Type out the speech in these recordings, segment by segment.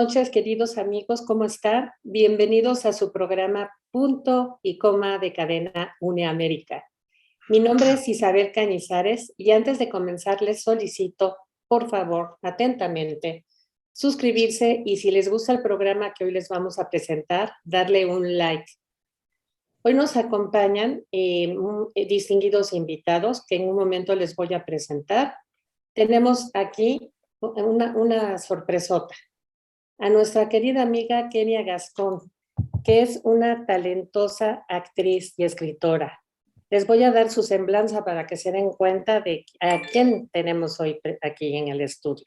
noches, queridos amigos, ¿cómo están? Bienvenidos a su programa Punto y Coma de Cadena UNEAmérica. Mi nombre es Isabel Cañizares y antes de comenzar les solicito, por favor, atentamente, suscribirse y si les gusta el programa que hoy les vamos a presentar, darle un like. Hoy nos acompañan distinguidos invitados que en un momento les voy a presentar. Tenemos aquí una sorpresota. A nuestra querida amiga Kenia Gascón, que es una talentosa actriz y escritora. Les voy a dar su semblanza para que se den cuenta de a quién tenemos hoy aquí en el estudio.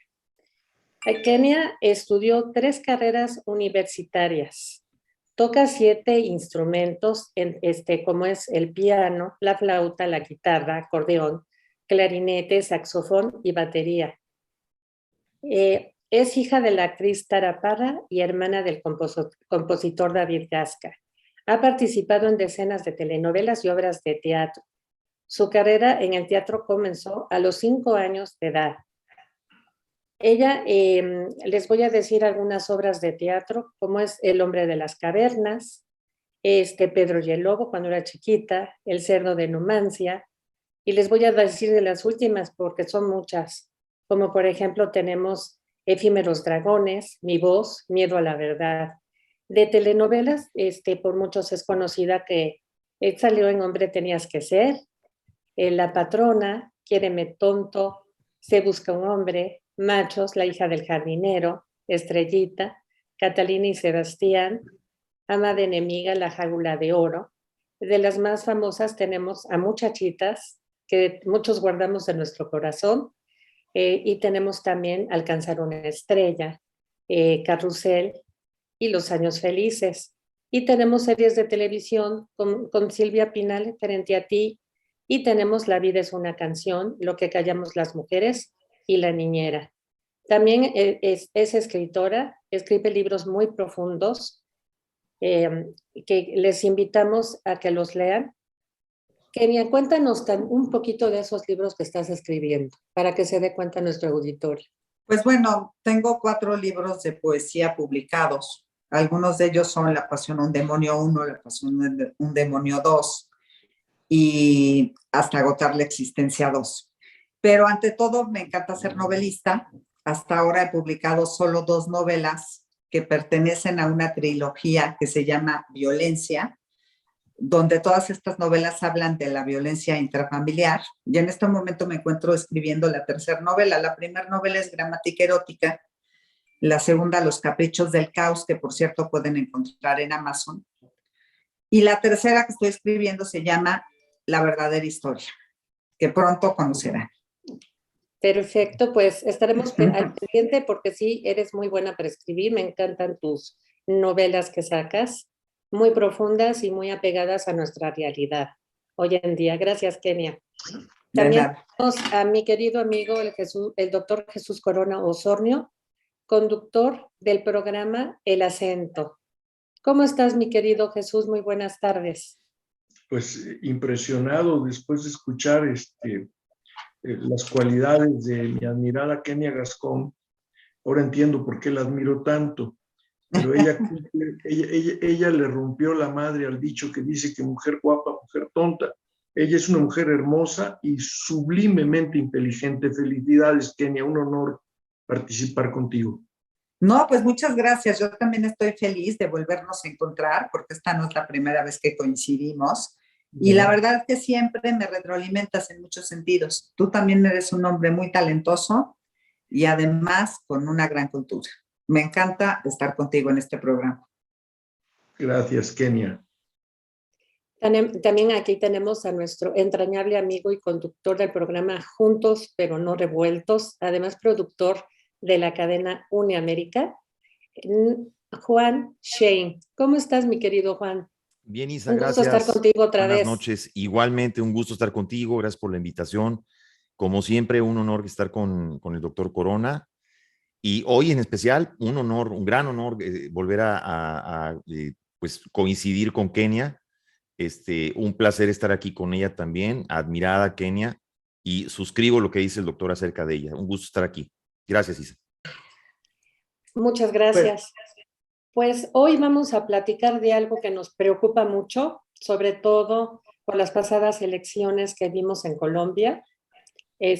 Kenia estudió 3 carreras universitarias, toca 7 instrumentos, como es el piano, la flauta, la guitarra, acordeón, clarinete, saxofón y batería. Es hija de la actriz Tara Parra y hermana del compositor David Gasca. Ha participado en decenas de telenovelas y obras de teatro. Su carrera en el teatro comenzó a los 5 años de edad. Ella, les voy a decir algunas obras de teatro, como es El hombre de las cavernas, Pedro y el lobo cuando era chiquita, El cerdo de Numancia, y les voy a decir de las últimas porque son muchas, como por ejemplo tenemos Efímeros dragones, Mi voz, Miedo a la verdad. De telenovelas, por muchos es conocida que salió en Hombre tenías que ser, La patrona, Quiéreme tonto, Se busca un hombre, Machos, La hija del jardinero, Estrellita, Catalina y Sebastián, Ama de enemiga, La jágula de oro. De las más famosas tenemos a Muchachitas, que muchos guardamos en nuestro corazón, y tenemos también Alcanzar una estrella, Carrusel y Los años felices. Y tenemos series de televisión con Silvia Pinal, Frente a ti, y tenemos La vida es una canción, Lo que callamos las mujeres y La niñera. También es escritora, escribe libros muy profundos que les invitamos a que los lean. Kenia, cuéntanos un poquito de esos libros que estás escribiendo, para que se dé cuenta nuestro auditorio. Pues bueno, tengo 4 libros de poesía publicados. Algunos de ellos son La pasión un demonio 1, La pasión un demonio 2 y Hasta agotar la existencia 2. Pero ante todo me encanta ser novelista. Hasta ahora he publicado solo 2 novelas que pertenecen a una trilogía que se llama Violencia, donde todas estas novelas hablan de la violencia intrafamiliar. Y en este momento me encuentro escribiendo la 3ª novela. La primera novela es Gramática erótica, la segunda Los caprichos del caos, que por cierto pueden encontrar en Amazon. Y la 3ª que estoy escribiendo se llama La verdadera historia, que pronto conocerán. Perfecto, pues estaremos al pendiente porque sí, eres muy buena para escribir. Me encantan tus novelas que sacas, muy profundas y muy apegadas a nuestra realidad hoy en día. Gracias, Kenia. También tenemos a mi querido amigo, el doctor Jesús Corona Osornio, conductor del programa El Acento. ¿Cómo estás, mi querido Jesús? Muy buenas tardes. Pues impresionado después de escuchar las cualidades de mi admirada Kenia Gascón. Ahora entiendo por qué la admiro tanto, pero ella le rompió la madre al dicho que dice que mujer guapa, mujer tonta. Ella es una mujer hermosa y sublimemente inteligente. Felicidades, Kenia, un honor participar contigo. No, pues muchas gracias. Yo también estoy feliz de volvernos a encontrar porque esta no es la primera vez que coincidimos. Y la verdad es que siempre me retroalimentas en muchos sentidos. Tú también eres un hombre muy talentoso y además con una gran cultura. Me encanta estar contigo en este programa. Gracias, Kenia. También aquí tenemos a nuestro entrañable amigo y conductor del programa Juntos pero no revueltos, además productor de la cadena UNEAmérica, Juan Shane. ¿Cómo estás, mi querido Juan? Bien, Isa, gracias. Un gusto estar contigo otra vez. Buenas noches. Igualmente, un gusto estar contigo. Gracias por la invitación. Como siempre, un honor estar con el doctor Corona. Y hoy en especial, un honor, un gran honor volver a pues, coincidir con Kenia. Un placer estar aquí con ella también. Admirada Kenia. Y suscribo lo que dice el doctor acerca de ella. Un gusto estar aquí. Gracias, Isa. Muchas gracias. Pues hoy vamos a platicar de algo que nos preocupa mucho, sobre todo por las pasadas elecciones que vimos en Colombia.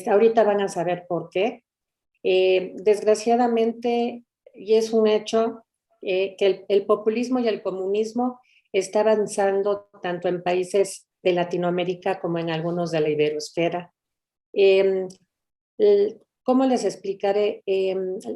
Ahorita van a saber por qué. Desgraciadamente, y es un hecho, que el populismo y el comunismo está avanzando tanto en países de Latinoamérica como en algunos de la iberosfera. ¿Cómo les explicaré?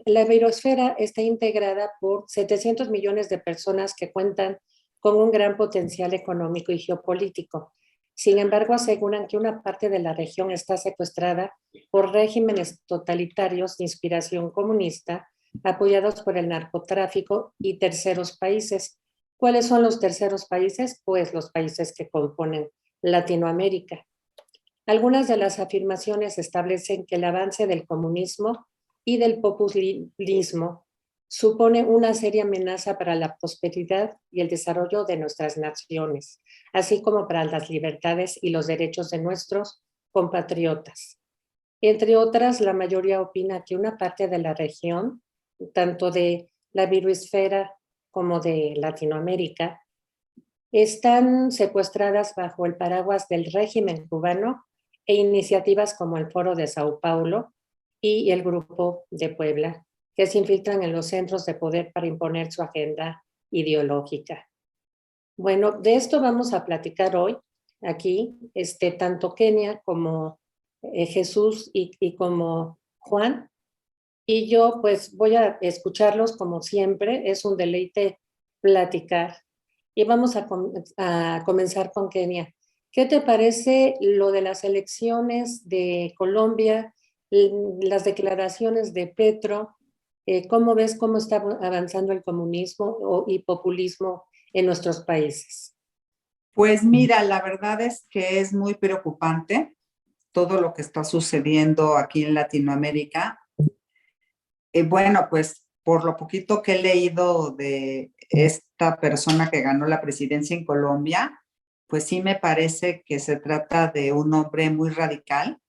La iberosfera está integrada por 700 millones de personas que cuentan con un gran potencial económico y geopolítico. Sin embargo, aseguran que una parte de la región está secuestrada por regímenes totalitarios de inspiración comunista, apoyados por el narcotráfico y terceros países. ¿Cuáles son los terceros países? Pues los países que componen Latinoamérica. Algunas de las afirmaciones establecen que el avance del comunismo y del populismo supone una seria amenaza para la prosperidad y el desarrollo de nuestras naciones, así como para las libertades y los derechos de nuestros compatriotas. Entre otras, la mayoría opina que una parte de la región, tanto de la biosfera como de Latinoamérica, están secuestradas bajo el paraguas del régimen cubano e iniciativas como el Foro de Sao Paulo y el Grupo de Puebla, que se infiltran en los centros de poder para imponer su agenda ideológica. Bueno, de esto vamos a platicar hoy aquí, tanto Kenia como Jesús y como Juan. Y yo pues voy a escucharlos como siempre, es un deleite platicar. Y vamos a comenzar con Kenia. ¿Qué te parece lo de las elecciones de Colombia, las declaraciones de Petro? ¿Cómo ves cómo está avanzando el comunismo y populismo en nuestros países? Pues mira, la verdad es que es muy preocupante todo lo que está sucediendo aquí en Latinoamérica. Bueno, pues por lo poquito que he leído de esta persona que ganó la presidencia en Colombia, pues sí me parece que se trata de un hombre muy radical,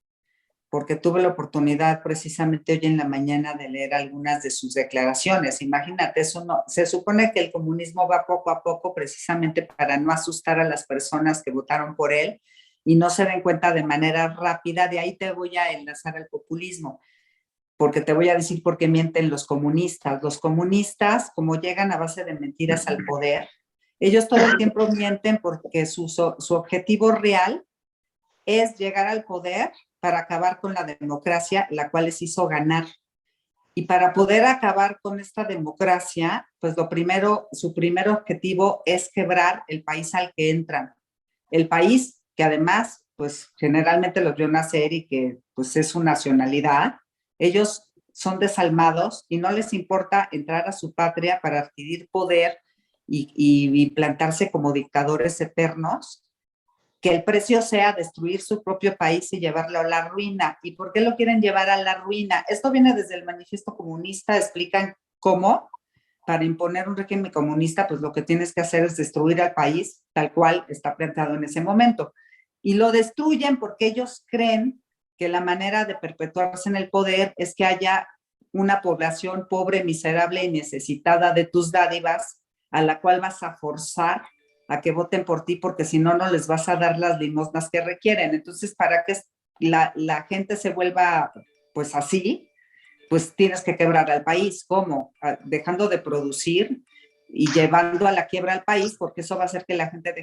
porque tuve la oportunidad precisamente hoy en la mañana de leer algunas de sus declaraciones. Imagínate, eso no, se supone que el comunismo va poco a poco precisamente para no asustar a las personas que votaron por él y no se den cuenta de manera rápida. De ahí te voy a enlazar al populismo, porque te voy a decir por qué mienten los comunistas. Los comunistas, como llegan a base de mentiras al poder, ellos todo el tiempo mienten porque su objetivo real es llegar al poder para acabar con la democracia, la cual les hizo ganar. Y para poder acabar con esta democracia, pues su primer objetivo es quebrar el país al que entran. El país que además, pues generalmente los vio nacer y que pues es su nacionalidad. Ellos son desalmados y no les importa entrar a su patria para adquirir poder y plantarse como dictadores eternos, que el precio sea destruir su propio país y llevarlo a la ruina. ¿Y por qué lo quieren llevar a la ruina? Esto viene desde el manifiesto comunista, explican cómo para imponer un régimen comunista, pues lo que tienes que hacer es destruir al país tal cual está planteado en ese momento. Y lo destruyen porque ellos creen que la manera de perpetuarse en el poder es que haya una población pobre, miserable y necesitada de tus dádivas, a la cual vas a forzar a que voten por ti, porque si no, no les vas a dar las limosnas que requieren. Entonces, para que la gente se vuelva pues así, pues tienes que quebrar al país. ¿Cómo? Dejando de producir y llevando a la quiebra al país, porque eso va a hacer que la gente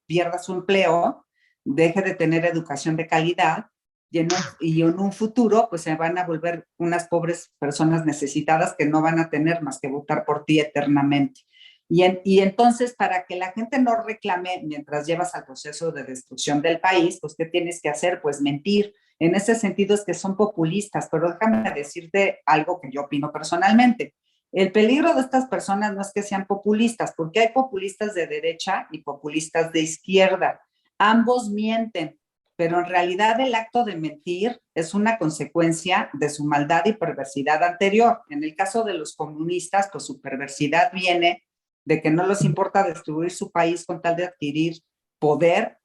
pierda su empleo, deje de tener educación de calidad, y en un futuro pues se van a volver unas pobres personas necesitadas que no van a tener más que votar por ti eternamente. Y entonces, para que la gente no reclame mientras llevas al proceso de destrucción del país, pues ¿qué tienes que hacer? Pues mentir. En ese sentido es que son populistas, pero déjame decirte algo que yo opino personalmente. El peligro de estas personas no es que sean populistas, porque hay populistas de derecha y populistas de izquierda. Ambos mienten, pero en realidad el acto de mentir es una consecuencia de su maldad y perversidad anterior. En el caso de los comunistas, pues su perversidad viene de que no les importa destruir su país con tal de adquirir poder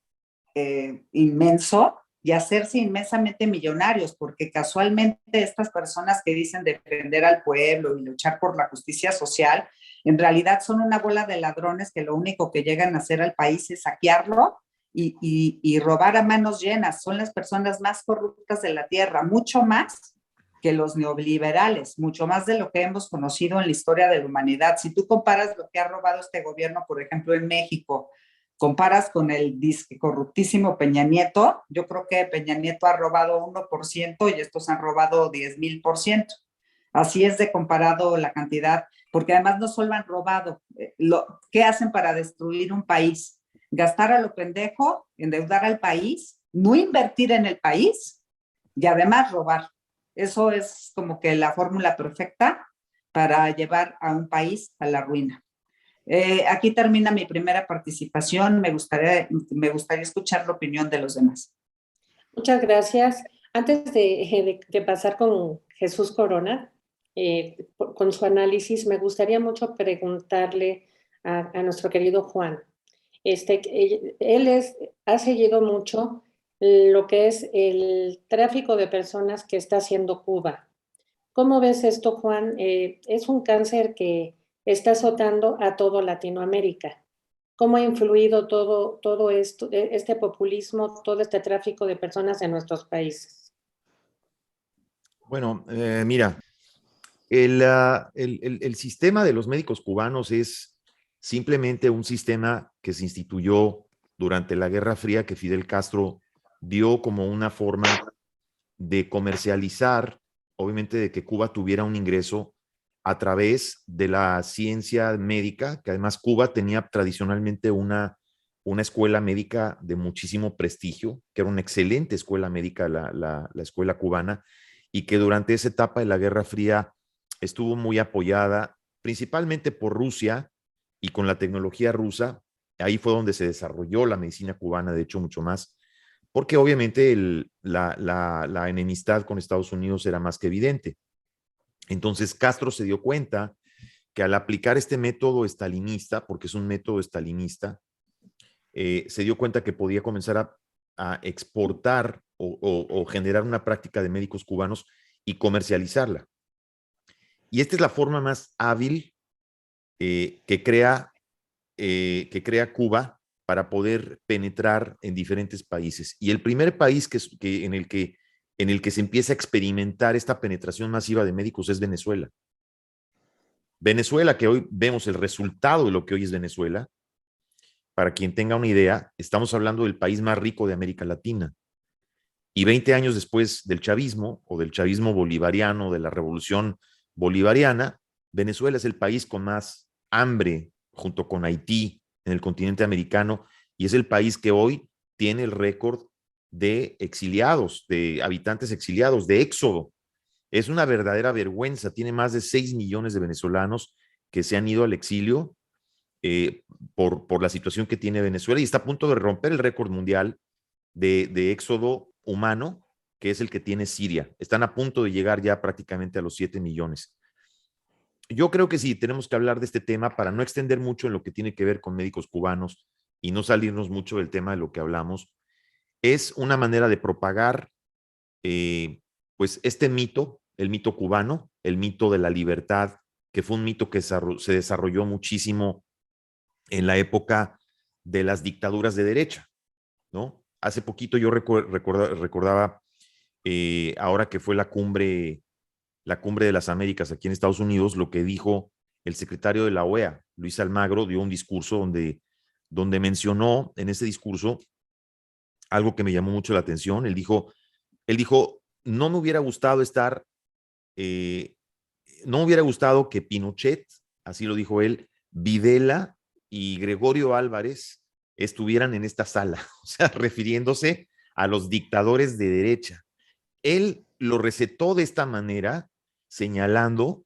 inmenso y hacerse inmensamente millonarios, porque casualmente estas personas que dicen defender al pueblo y luchar por la justicia social, en realidad son una bola de ladrones que lo único que llegan a hacer al país es saquearlo y robar a manos llenas. Son las personas más corruptas de la tierra, mucho más que los neoliberales, mucho más de lo que hemos conocido en la historia de la humanidad. Si tú comparas lo que ha robado este gobierno, por ejemplo, en México, comparas con el disque corruptísimo Peña Nieto, yo creo que Peña Nieto ha robado 1% y estos han robado 10,000%. Así es de comparado la cantidad, porque además no solo han robado, ¿qué hacen para destruir un país? Gastar a lo pendejo, endeudar al país, no invertir en el país y además robar. Eso es como que la fórmula perfecta para llevar a un país a la ruina. Aquí termina mi primera participación. Me gustaría escuchar la opinión de los demás. Muchas gracias. Antes de pasar con Jesús Corona, con su análisis, me gustaría mucho preguntarle a nuestro querido Juan. Él ha seguido mucho lo que es el tráfico de personas que está haciendo Cuba. ¿Cómo ves esto, Juan? Es un cáncer que está azotando a todo Latinoamérica. ¿Cómo ha influido todo esto, este populismo, todo este tráfico de personas en nuestros países? Bueno, mira, el sistema de los médicos cubanos es simplemente un sistema que se instituyó durante la Guerra Fría, que Fidel Castro dio como una forma de comercializar, obviamente, de que Cuba tuviera un ingreso a través de la ciencia médica, que además Cuba tenía tradicionalmente una escuela médica de muchísimo prestigio, que era una excelente escuela médica, la escuela cubana, y que durante esa etapa de la Guerra Fría estuvo muy apoyada principalmente por Rusia y con la tecnología rusa. Ahí fue donde se desarrolló la medicina cubana, de hecho, mucho más, porque obviamente la enemistad con Estados Unidos era más que evidente. Entonces Castro se dio cuenta que al aplicar este método estalinista, porque es un método estalinista, se dio cuenta que podía comenzar a exportar o generar una práctica de médicos cubanos y comercializarla. Y esta es la forma más hábil que crea Cuba para poder penetrar en diferentes países. Y el primer país en el que se empieza a experimentar esta penetración masiva de médicos es Venezuela. Venezuela, que hoy vemos el resultado de lo que hoy es Venezuela. Para quien tenga una idea, estamos hablando del país más rico de América Latina. Y 20 años después del chavismo, o del chavismo bolivariano, de la revolución bolivariana, Venezuela es el país con más hambre, junto con Haití, en el continente americano, y es el país que hoy tiene el récord de exiliados, de habitantes exiliados, de éxodo. Es una verdadera vergüenza. Tiene más de 6 millones de venezolanos que se han ido al exilio por la situación que tiene Venezuela y está a punto de romper el récord mundial de éxodo humano, que es el que tiene Siria. Están a punto de llegar ya prácticamente a los 7 millones. Yo creo que sí, tenemos que hablar de este tema para no extender mucho en lo que tiene que ver con médicos cubanos y no salirnos mucho del tema de lo que hablamos. Es una manera de propagar pues este mito, el mito cubano, el mito de la libertad, que fue un mito que se desarrolló muchísimo en la época de las dictaduras de derecha, ¿no? Hace poquito yo recordaba, ahora que fue la cumbre de las Américas aquí en Estados Unidos, lo que dijo el secretario de la OEA, Luis Almagro, dio un discurso donde mencionó en ese discurso algo que me llamó mucho la atención. Él dijo, no me hubiera gustado no me hubiera gustado que Pinochet, así lo dijo él, Videla y Gregorio Álvarez estuvieran en esta sala, o sea, refiriéndose a los dictadores de derecha. Él lo recetó de esta manera, señalando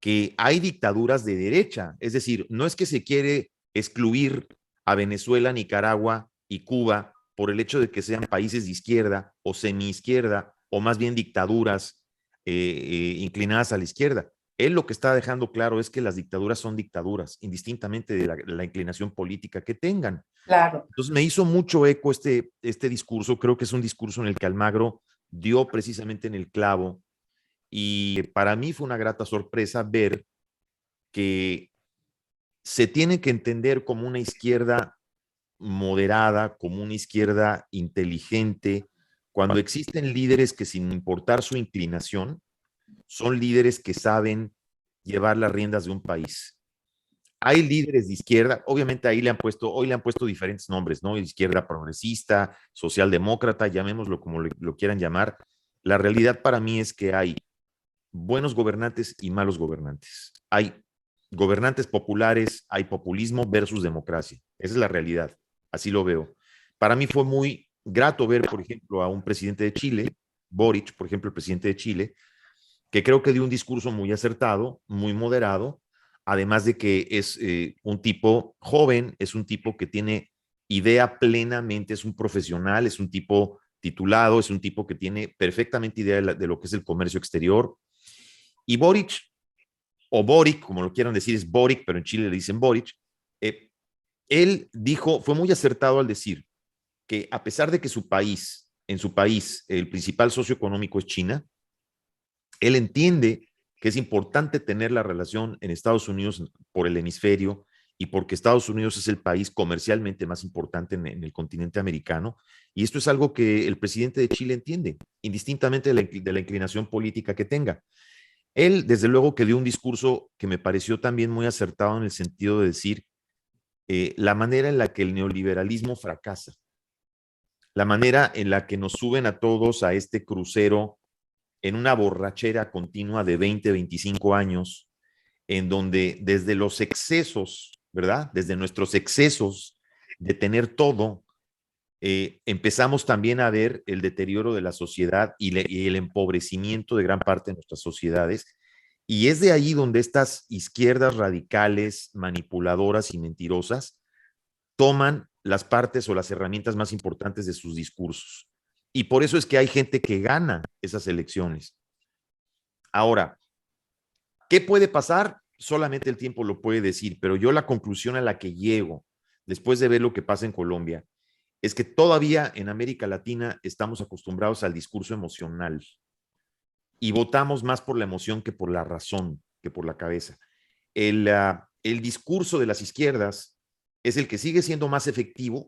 que hay dictaduras de derecha, es decir, no es que se quiere excluir a Venezuela, Nicaragua y Cuba por el hecho de que sean países de izquierda o semi-izquierda, o más bien dictaduras inclinadas a la izquierda. Él lo que está dejando claro es que las dictaduras son dictaduras, indistintamente de la inclinación política que tengan. Claro. Entonces me hizo mucho eco este discurso. Creo que es un discurso en el que Almagro dio precisamente en el clavo, y para mí fue una grata sorpresa ver que se tiene que entender como una izquierda moderada, como una izquierda inteligente, cuando existen líderes que, sin importar su inclinación, son líderes que saben llevar las riendas de un país. Hay líderes de izquierda, obviamente ahí hoy le han puesto diferentes nombres, ¿no? Izquierda progresista, socialdemócrata, llamémoslo como lo quieran llamar. La realidad para mí es que hay buenos gobernantes y malos gobernantes. Hay gobernantes populares, hay populismo versus democracia. Esa es la realidad. Así lo veo. Para mí fue muy grato ver, por ejemplo, a un presidente de Chile, Boric, por ejemplo, el presidente de Chile, que creo que dio un discurso muy acertado, muy moderado, además de que es un tipo joven, es un tipo que tiene idea plenamente, es un profesional, es un tipo titulado, es un tipo que tiene perfectamente idea de lo que es el comercio exterior. Y Boric, o Boric, como lo quieran decir, es Boric, pero en Chile le dicen Boric, él dijo, fue muy acertado al decir que a pesar de que en su país, el principal socio económico es China, él entiende que es importante tener la relación en Estados Unidos por el hemisferio y porque Estados Unidos es el país comercialmente más importante en el continente americano. Y esto es algo que el presidente de Chile entiende, indistintamente de la inclinación política que tenga. Él, desde luego, que dio un discurso que me pareció también muy acertado en el sentido de decir la manera en la que el neoliberalismo fracasa, la manera en la que nos suben a todos a este crucero en una borrachera continua de 20, 25 años, en donde desde los excesos, ¿verdad? Desde nuestros excesos de tener todo, empezamos también a ver el deterioro de la sociedad y el empobrecimiento de gran parte de nuestras sociedades. Y es de ahí donde estas izquierdas radicales, manipuladoras y mentirosas toman las partes o las herramientas más importantes de sus discursos. Y por eso es que hay gente que gana esas elecciones. Ahora, ¿qué puede pasar? Solamente el tiempo lo puede decir, pero yo la conclusión a la que llego después de ver lo que pasa en Colombia es que todavía en América Latina estamos acostumbrados al discurso emocional y votamos más por la emoción que por la razón, que por la cabeza. El discurso de las izquierdas es el que sigue siendo más efectivo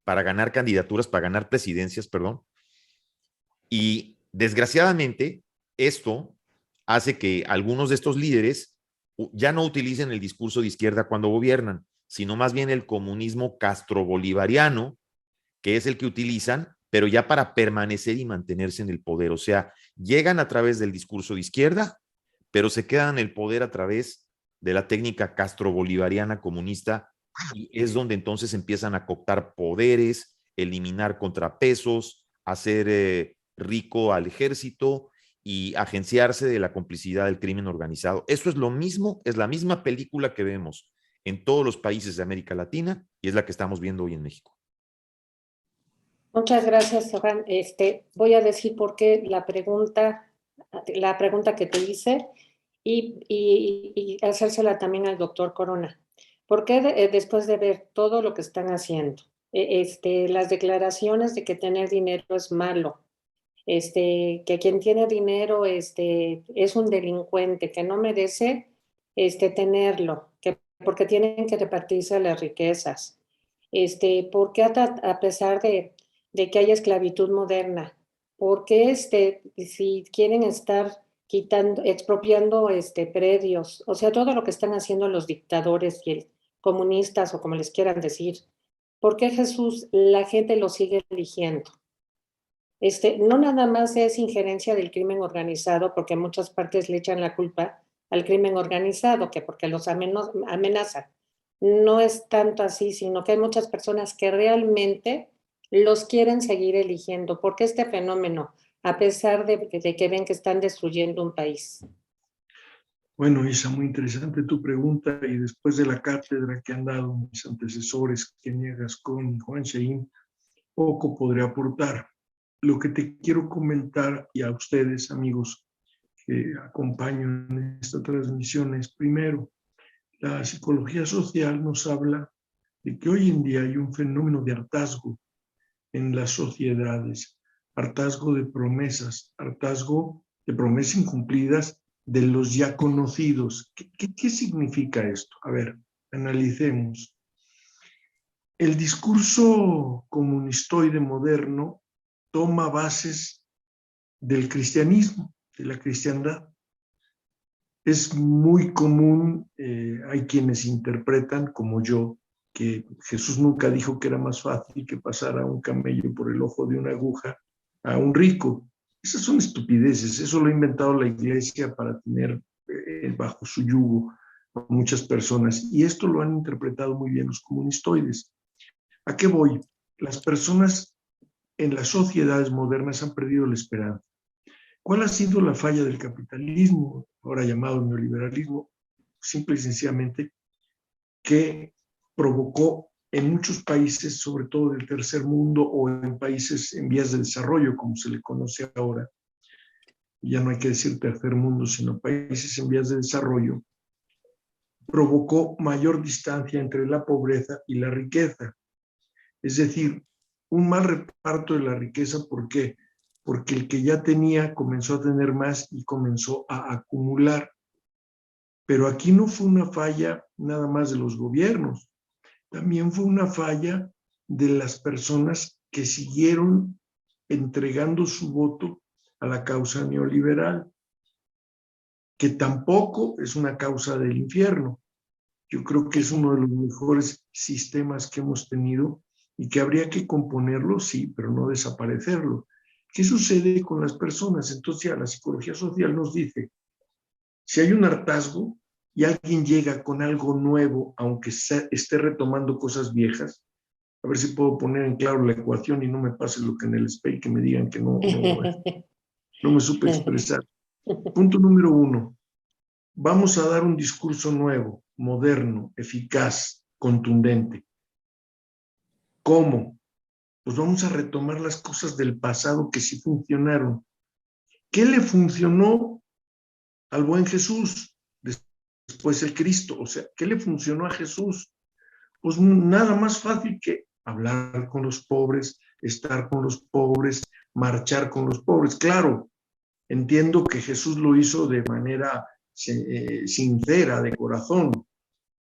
para ganar candidaturas, para ganar presidencias, perdón. Y desgraciadamente esto hace que algunos de estos líderes ya no utilicen el discurso de izquierda cuando gobiernan, sino más bien el comunismo castrobolivariano, que es el que utilizan, pero ya para permanecer y mantenerse en el poder. O sea, llegan a través del discurso de izquierda, pero se quedan en el poder a través de la técnica castrobolivariana comunista, y es donde entonces empiezan a cooptar poderes, eliminar contrapesos, hacer rico al ejército y agenciarse de la complicidad del crimen organizado. Eso es lo mismo, es la misma película que vemos en todos los países de América Latina y es la que estamos viendo hoy en México. Muchas gracias, Johan. Voy a decir por qué la pregunta que te hice y hacérsela también al doctor Corona. ¿Por qué después de ver todo lo que están haciendo, las declaraciones de que tener dinero es malo, que quien tiene dinero es un delincuente, que no merece tenerlo, porque tienen que repartirse las riquezas? ¿Por qué a pesar de que haya esclavitud moderna, por qué si quieren estar expropiando predios, o sea, todo lo que están haciendo los dictadores y el comunistas o como les quieran decir, por qué Jesús la gente lo sigue eligiendo? No nada más es injerencia del crimen organizado, porque en muchas partes le echan la culpa al crimen organizado, que porque los amenazan. No es tanto así, sino que hay muchas personas que realmente los quieren seguir eligiendo, porque este fenómeno, a pesar de que ven que están destruyendo un país. Bueno, Isa, muy interesante tu pregunta, y después de la cátedra que han dado mis antecesores, Kenia Gascón y Juan Shein, poco podré aportar. Lo que te quiero comentar, y a ustedes, amigos, que acompaño en esta transmisión es, primero, la psicología social nos habla de que hoy en día hay un fenómeno de hartazgo en las sociedades, hartazgo de promesas incumplidas de los ya conocidos. ¿Qué significa esto? A ver, analicemos. El discurso comunistoide moderno toma bases del cristianismo, de la cristiandad. Es muy común, hay quienes interpretan, como yo, que Jesús nunca dijo que era más fácil que pasar a un camello por el ojo de una aguja a un rico. Esas son estupideces, eso lo ha inventado la iglesia para tener bajo su yugo a muchas personas, y esto lo han interpretado muy bien los comunistoides. ¿A qué voy? Las personas en las sociedades modernas han perdido la esperanza. ¿Cuál ha sido la falla del capitalismo, ahora llamado neoliberalismo? Simple y sencillamente que provocó en muchos países, sobre todo del tercer mundo o en países en vías de desarrollo, como se le conoce ahora, ya no hay que decir tercer mundo, sino países en vías de desarrollo, provocó mayor distancia entre la pobreza y la riqueza. Es decir, un mal reparto de la riqueza. ¿Por qué? Porque el que ya tenía comenzó a tener más y comenzó a acumular. Pero aquí no fue una falla nada más de los gobiernos, también fue una falla de las personas que siguieron entregando su voto a la causa neoliberal, que tampoco es una causa del infierno. Yo creo que es uno de los mejores sistemas que hemos tenido y que habría que componerlo, sí, pero no desaparecerlo. ¿Qué sucede con las personas? Entonces, ya la psicología social nos dice, si hay un hartazgo y alguien llega con algo nuevo, aunque esté retomando cosas viejas, a ver si puedo poner en claro la ecuación y no me pase lo que en el SPEI, que me digan que no me supe expresar. Punto número 1. Vamos a dar un discurso nuevo, moderno, eficaz, contundente. ¿Cómo? Pues vamos a retomar las cosas del pasado que sí funcionaron. ¿Qué le funcionó al buen Jesús? Después el Cristo. O sea, ¿qué le funcionó a Jesús? Pues nada más fácil que hablar con los pobres, estar con los pobres, marchar con los pobres. Claro, entiendo que Jesús lo hizo de manera sincera, de corazón.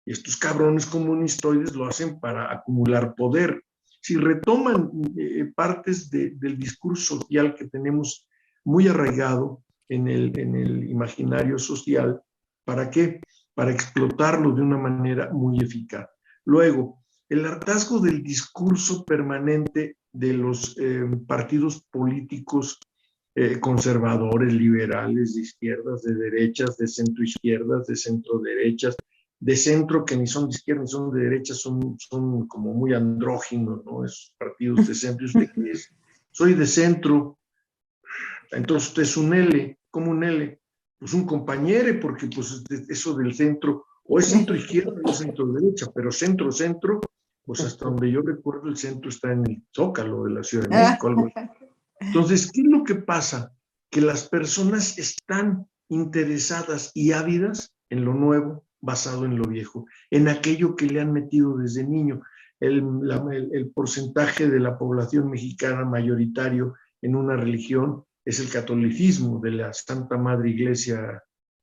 Y estos cabrones comunistoides lo hacen para acumular poder. Si retoman partes del discurso social que tenemos muy arraigado en el imaginario social, ¿para qué? Para explotarlo de una manera muy eficaz. Luego, el hartazgo del discurso permanente de los partidos políticos conservadores, liberales, de izquierdas, de derechas, de centroizquierdas, de centroderechas, de centro que ni son de izquierda ni son de derecha, son como muy andróginos, ¿no? Esos partidos de centro. ¿Y usted qué es? Soy de centro. Entonces usted es un L. ¿Cómo un L? Pues un compañero, porque pues eso del centro, o es centro izquierda o es centro derecha, pero centro, pues hasta donde yo recuerdo el centro está en el Zócalo de la Ciudad de México, algo así. Entonces, ¿qué es lo que pasa? Que las personas están interesadas y ávidas en lo nuevo, basado en lo viejo, en aquello que le han metido desde niño. El porcentaje de la población mexicana mayoritario en una religión es el catolicismo, de la Santa Madre Iglesia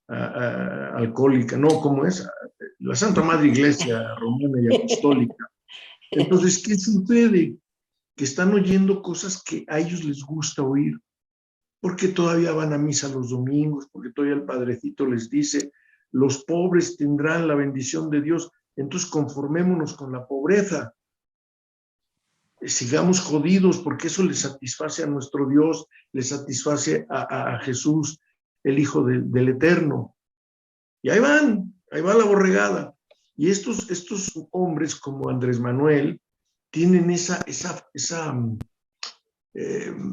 alcohólica, no, ¿cómo es? La Santa Madre Iglesia romana y apostólica. Entonces, ¿qué sucede? Que están oyendo cosas que a ellos les gusta oír, porque todavía van a misa los domingos, porque todavía el padrecito les dice, los pobres tendrán la bendición de Dios. Entonces conformémonos con la pobreza, sigamos jodidos, porque eso le satisface a nuestro Dios, le satisface a Jesús, el Hijo del Eterno. Y ahí va la borregada. Y estos hombres como Andrés Manuel tienen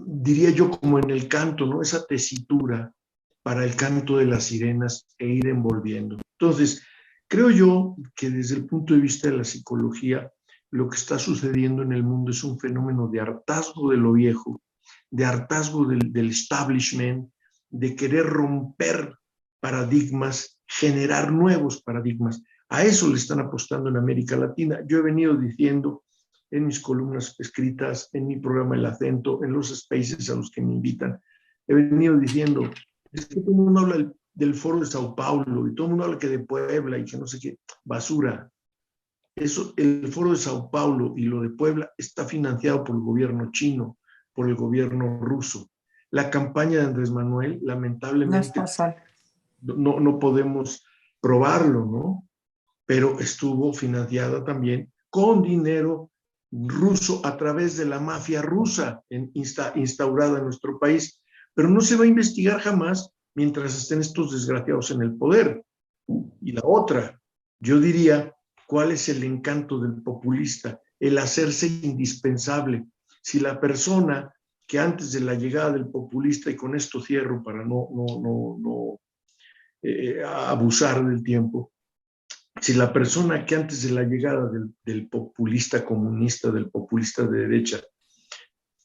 diría yo, como en el canto, ¿no? Esa tesitura para el canto de las sirenas e ir envolviendo. Entonces, creo yo que desde el punto de vista de la psicología, lo que está sucediendo en el mundo es un fenómeno de hartazgo de lo viejo, de hartazgo del establishment, de querer romper paradigmas, generar nuevos paradigmas. A eso le están apostando en América Latina. Yo he venido diciendo en mis columnas escritas, en mi programa El Acento, en los spaces a los que me invitan, he venido diciendo, es que todo el mundo habla del Foro de Sao Paulo y todo el mundo habla que de Puebla y que no sé qué, basura. Eso, el Foro de Sao Paulo y lo de Puebla está financiado por el gobierno chino, por el gobierno ruso. La campaña de Andrés Manuel, No lamentablemente, está solo. no podemos probarlo, ¿no? Pero estuvo financiada también con dinero ruso a través de la mafia rusa instaurada en nuestro país. Pero no se va a investigar jamás mientras estén estos desgraciados en el poder. Y la otra, yo diría, ¿cuál es el encanto del populista? El hacerse indispensable. Si la persona que antes de la llegada del populista, y con esto cierro para no abusar del tiempo, si la persona que antes de la llegada del populista comunista, del populista de derecha,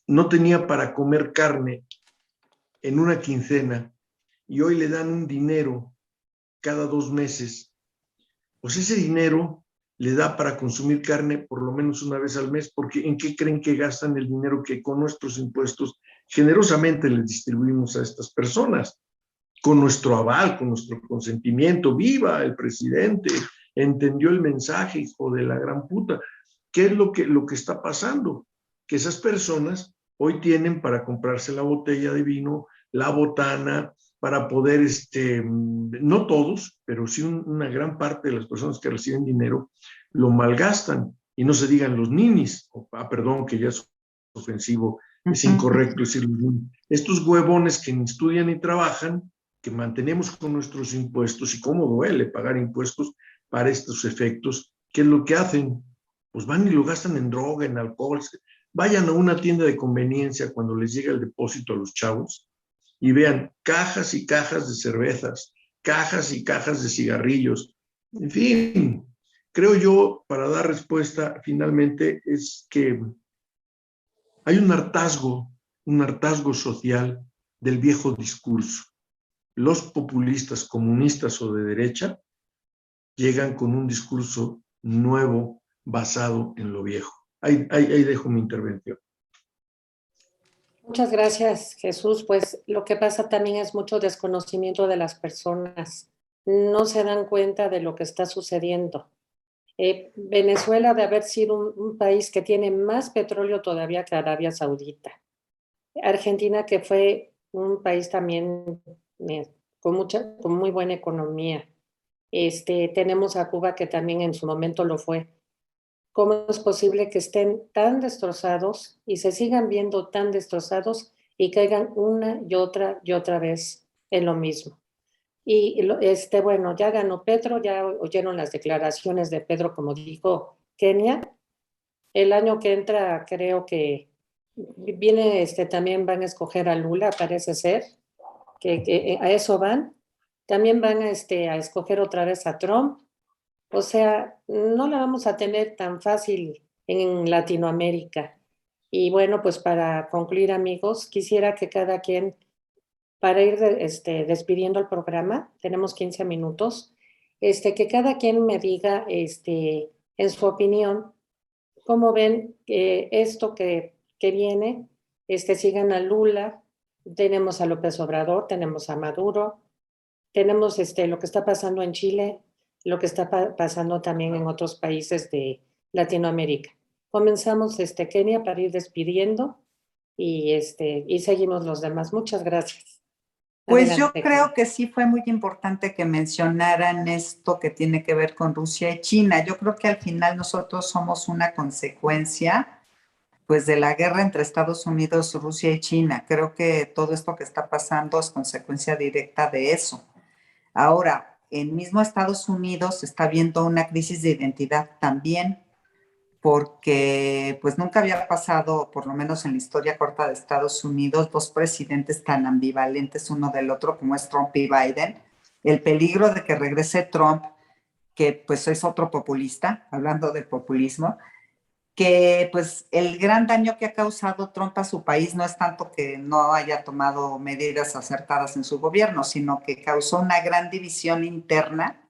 no tenía para comer carne en una quincena y hoy le dan un dinero cada 2 meses, pues ese dinero le da para consumir carne por lo menos una vez al mes, porque ¿en qué creen que gastan el dinero que con nuestros impuestos generosamente les distribuimos a estas personas? Con nuestro aval, con nuestro consentimiento. ¡Viva el presidente! Entendió el mensaje, hijo de la gran puta. ¿Qué es lo que está pasando? Que esas personas hoy tienen para comprarse la botella de vino, la botana, para poder, no todos, pero sí una gran parte de las personas que reciben dinero lo malgastan. Y no se digan los ninis, perdón, que ya es ofensivo, es incorrecto decir los ninis. Estos huevones que ni estudian ni trabajan, que mantenemos con nuestros impuestos, y cómo duele pagar impuestos para estos efectos, ¿qué es lo que hacen? Pues van y lo gastan en droga, en alcohol. Vayan a una tienda de conveniencia cuando les llega el depósito a los chavos y vean cajas y cajas de cervezas, cajas y cajas de cigarrillos. En fin, creo yo, para dar respuesta finalmente, es que hay un hartazgo social del viejo discurso. Los populistas, comunistas o de derecha, llegan con un discurso nuevo basado en lo viejo. Ahí dejo mi intervención. Muchas gracias, Jesús. Pues lo que pasa también es mucho desconocimiento de las personas. No se dan cuenta de lo que está sucediendo. Venezuela, de haber sido un país que tiene más petróleo todavía que Arabia Saudita. Argentina, que fue un país también con muy buena economía. Tenemos a Cuba, que también en su momento lo fue. ¿Cómo es posible que estén tan destrozados y se sigan viendo tan destrozados y caigan una y otra vez en lo mismo? Y bueno, ya ganó Petro, ya oyeron las declaraciones de Pedro, como dijo Kenia. El año que entra creo que viene, también van a escoger a Lula, parece ser, que a eso van. También van a escoger otra vez a Trump. O sea, no la vamos a tener tan fácil en Latinoamérica. Y bueno, pues para concluir, amigos, quisiera que cada quien, para ir despidiendo el programa, tenemos 15 minutos, que cada quien me diga, en su opinión, cómo ven esto que viene, sigan a Lula, tenemos a López Obrador, tenemos a Maduro, tenemos lo que está pasando en Chile, lo que está pasando también en otros países de Latinoamérica. Comenzamos, Kenia, para ir despidiendo y seguimos los demás. Muchas gracias. Pues Adelante, yo creo Kenia. que sí fue muy importante que mencionaran esto que tiene que ver con Rusia y China. Yo creo que al final nosotros somos una consecuencia, pues, de la guerra entre Estados Unidos, Rusia y China. Creo que todo esto que está pasando es consecuencia directa de eso. Ahora, en mismo Estados Unidos se está viendo una crisis de identidad también, porque pues nunca había pasado, por lo menos en la historia corta de Estados Unidos, dos presidentes tan ambivalentes uno del otro como es Trump y Biden. El peligro de que regrese Trump, que pues es otro populista, hablando del populismo, que pues el gran daño que ha causado Trump a su país no es tanto que no haya tomado medidas acertadas en su gobierno, sino que causó una gran división interna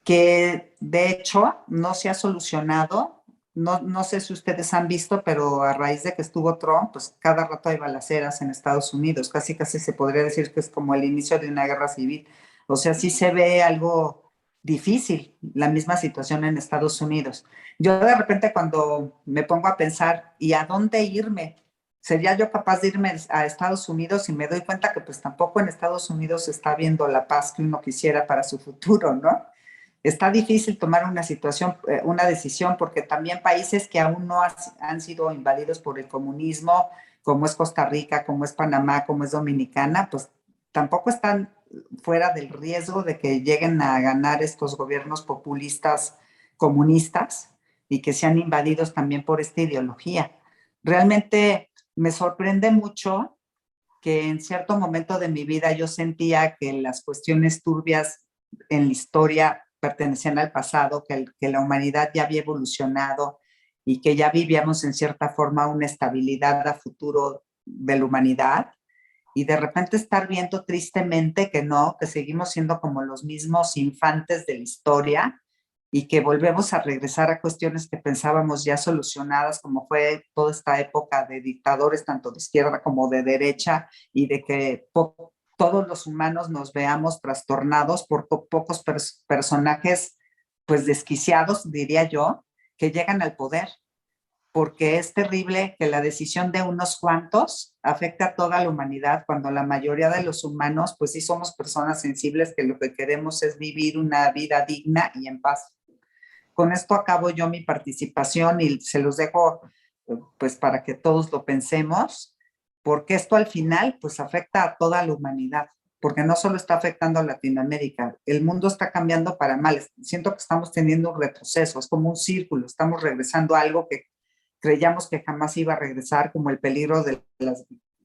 que de hecho no se ha solucionado. No sé si ustedes han visto, pero a raíz de que estuvo Trump, pues cada rato hay balaceras en Estados Unidos. Casi casi se podría decir que es como el inicio de una guerra civil. O sea, sí se ve algo difícil, la misma situación en Estados Unidos. Yo de repente cuando me pongo a pensar, ¿y a dónde irme? ¿Sería yo capaz de irme a Estados Unidos? Y me doy cuenta que pues tampoco en Estados Unidos se está viendo la paz que uno quisiera para su futuro, ¿no? Está difícil tomar una decisión, porque también países que aún no han sido invadidos por el comunismo, como es Costa Rica, como es Panamá, como es Dominicana, pues tampoco están fuera del riesgo de que lleguen a ganar estos gobiernos populistas comunistas y que sean invadidos también por esta ideología. Realmente me sorprende mucho que en cierto momento de mi vida yo sentía que las cuestiones turbias en la historia pertenecían al pasado, que la humanidad ya había evolucionado y que ya vivíamos en cierta forma una estabilidad a futuro de la humanidad, y de repente estar viendo tristemente que no, que seguimos siendo como los mismos infantes de la historia y que volvemos a regresar a cuestiones que pensábamos ya solucionadas, como fue toda esta época de dictadores, tanto de izquierda como de derecha, y de que todos los humanos nos veamos trastornados por pocos personajes, pues desquiciados, diría yo, que llegan al poder, porque es terrible que la decisión de unos cuantos afecte a toda la humanidad, cuando la mayoría de los humanos, pues sí somos personas sensibles que lo que queremos es vivir una vida digna y en paz. Con esto acabo yo mi participación y se los dejo pues para que todos lo pensemos, porque esto al final pues afecta a toda la humanidad, porque no solo está afectando a Latinoamérica, el mundo está cambiando para mal. Siento que estamos teniendo un retroceso, es como un círculo, estamos regresando a algo que creíamos que jamás iba a regresar, como el peligro de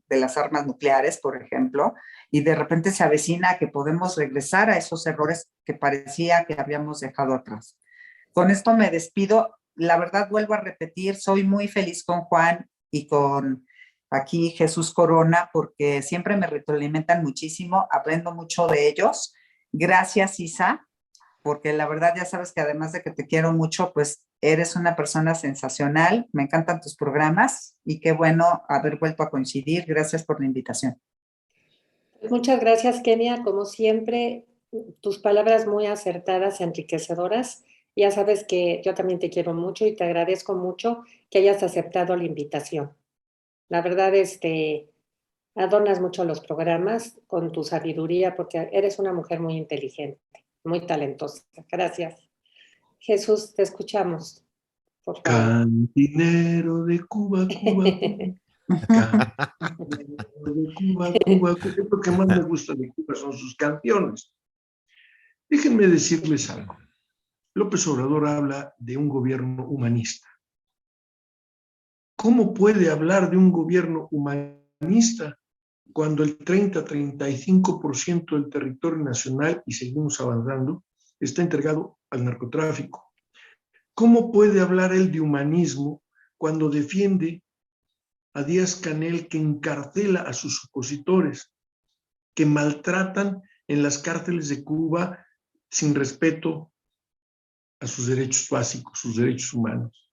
las armas nucleares, por ejemplo, y de repente se avecina que podemos regresar a esos errores que parecía que habíamos dejado atrás. Con esto me despido. La verdad, vuelvo a repetir, soy muy feliz con Juan y con aquí Jesús Corona, porque siempre me retroalimentan muchísimo, aprendo mucho de ellos. Gracias, Isa, porque la verdad ya sabes que además de que te quiero mucho, pues eres una persona sensacional, me encantan tus programas y qué bueno haber vuelto a coincidir. Gracias por la invitación. Muchas gracias, Kenia. Como siempre, tus palabras muy acertadas, enriquecedoras. Ya sabes que yo también te quiero mucho y te agradezco mucho que hayas aceptado la invitación. La verdad, adornas mucho los programas con tu sabiduría porque eres una mujer muy inteligente, muy talentosa. Gracias. Jesús, te escuchamos, por favor. Cantinero de Cuba, Cuba, Cuba. Cantinero de Cuba, Cuba, Cuba. Es lo que más me gusta de Cuba, son sus canciones. Déjenme decirles algo. López Obrador habla de un gobierno humanista. ¿Cómo puede hablar de un gobierno humanista cuando el 30-35% del territorio nacional, y seguimos avanzando, está entregado al narcotráfico? ¿Cómo puede hablar él de humanismo cuando defiende a Díaz-Canel, que encarcela a sus opositores, que maltratan en las cárceles de Cuba sin respeto a sus derechos básicos, sus derechos humanos?